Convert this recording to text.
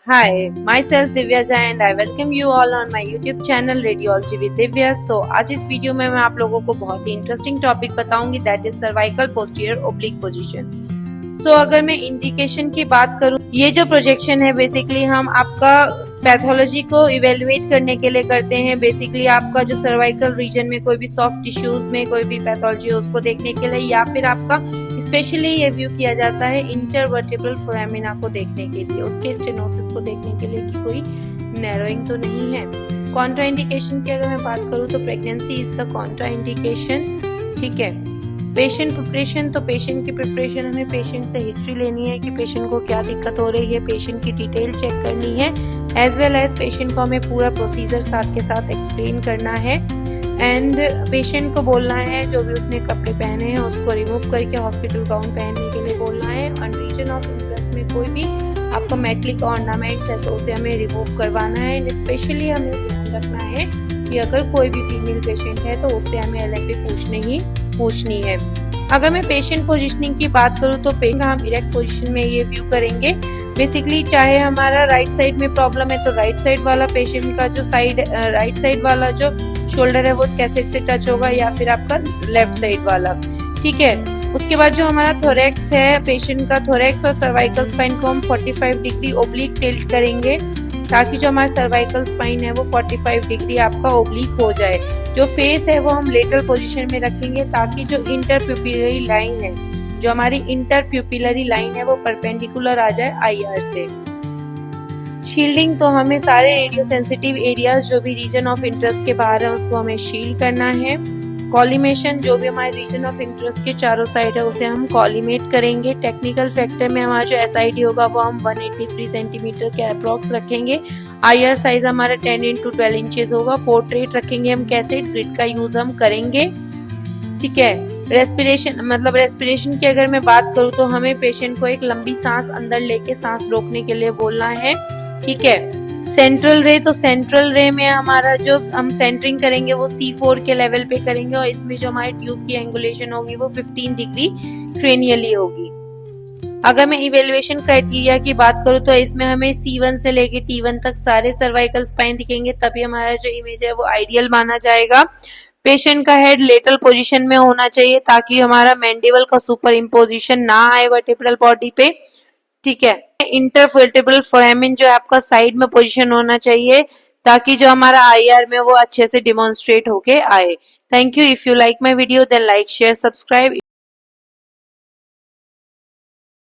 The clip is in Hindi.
Hi, myself Divya Jha and I welcome you all on my YouTube channel Radiology with Divya। आज इस वीडियो में मैं आप लोगों को बहुत ही इंटरेस्टिंग टॉपिक बताऊंगी, that is cervical posterior oblique position. अगर मैं इंडिकेशन की बात करूं, ये जो प्रोजेक्शन है बेसिकली हम आपका पैथोलॉजी को इवेलुएट करने के लिए करते हैं। बेसिकली आपका जो सर्वाइकल रीजन में कोई भी सॉफ्ट टिश्यूज में कोई भी पैथोलॉजी है उसको देखने के लिए, या फिर आपका स्पेशली ये व्यू किया जाता है इंटरवर्टिब्रल फोरामिना को देखने के लिए, उसके स्टेनोसिस को देखने के लिए कि कोई नैरोइंग तो नहीं है। कॉन्ट्राइंडिकेशन की अगर मैं बात करूँ तो प्रेगनेंसी इज द कॉन्ट्राइंडिकेशन। ठीक है। पेशेंट प्रिपरेशन, तो पेशेंट की प्रिपरेशन हमें पेशेंट से हिस्ट्री लेनी है कि पेशेंट को क्या दिक्कत हो रही है, पेशेंट की डिटेल चेक करनी है, एज वेल एज पेशेंट को हमें पूरा प्रोसीजर साथ के साथ एक्सप्लेन करना है। एंड पेशेंट को बोलना है जो भी उसने कपड़े पहने हैं उसको रिमूव करके हॉस्पिटल गाउन पहनने के लिए बोलना है। और रीजन ऑफ इंटरेस्ट में कोई भी आपका मेटलिक ऑर्नामेंट्स है तो उसे हमें रिमूव करवाना है। एंड स्पेशली हमें ध्यान रखना है कि अगर कोई भी फीमेल पेशेंट है तो उससे हमें LFP पूछनी है। अगर मैं पेशेंट पोजीशनिंग की बात करूँ तो पेशेंट हम इरेक्ट पोजीशन में ये व्यू करेंगे। बेसिकली चाहे हमारा राइट साइड में प्रॉब्लम है तो राइट साइड वाला पेशेंट का जो साइड राइट साइड वाला जो शोल्डर है वो कैसेट से टच होगा, या फिर आपका लेफ्ट साइड वाला। ठीक है। उसके बाद जो हमारा थोरेक्स है, पेशेंट का थोरेक्स और सर्वाइकल स्पाइन को हम 45 डिग्री ओब्लिक टिल्ट करेंगे ताकि जो हमारा सर्वाइकल स्पाइन है वो 45 डिग्री आपका ओब्लिक हो जाए। जो फेस है वो हम लेटरल पोजीशन में रखेंगे ताकि जो इंटरप्यूपिलरी लाइन है, जो हमारी इंटरप्यूपिलरी लाइन है वो परपेंडिकुलर आ जाए IR से। शील्डिंग, तो हमें सारे रेडियो सेंसिटिव एरियाज जो भी रीजन ऑफ इंटरेस्ट के बाहर है उसको हमें शील्ड करना है। कॉलिमेशन, जो भी हमारे रीजन ऑफ इंटरेस्ट के चारों साइड है उसे हम कॉलिमेट करेंगे। टेक्निकल फैक्टर में हमारा जो SID होगा वो हम 183 सेंटीमीटर के अप्रॉक्स रखेंगे। IR साइज हमारा 10 × 12 इंचेस होगा। पोर्ट्रेट रखेंगे हम कैसे, ग्रिड का यूज हम करेंगे। ठीक है। रेस्पिरेशन की अगर मैं बात करूँ तो हमें पेशेंट को एक लंबी सांस अंदर लेके सांस रोकने के लिए बोलना है। ठीक है। सेंट्रल रे, तो सेंट्रल रे में हमारा जो हम सेंटरिंग करेंगे वो C4 के लेवल पे करेंगे और इसमें जो हमारी ट्यूब की एंगुलेशन होगी वो 15 डिग्री क्रेनियली होगी। अगर मैं इवेल्युएशन क्राइटेरिया की बात करूँ तो इसमें हमें C1 से लेके T1 तक सारे सर्वाइकल स्पाइन दिखेंगे, तभी हमारा जो इमेज है वो आइडियल माना जाएगा। पेशेंट का हेड लेटरल पोजीशन में होना चाहिए ताकि हमारा मैंडिबल का सुपर इम्पोजिशन ना आए वर्टेब्रल बॉडी पे। ठीक है। इंटरवर्टेब्रल फोरामेन जो आपका साइड में पोजीशन होना चाहिए ताकि जो हमारा IR में वो अच्छे से डिमॉन्स्ट्रेट होके आए। Thank you. If you like my video then like share subscribe.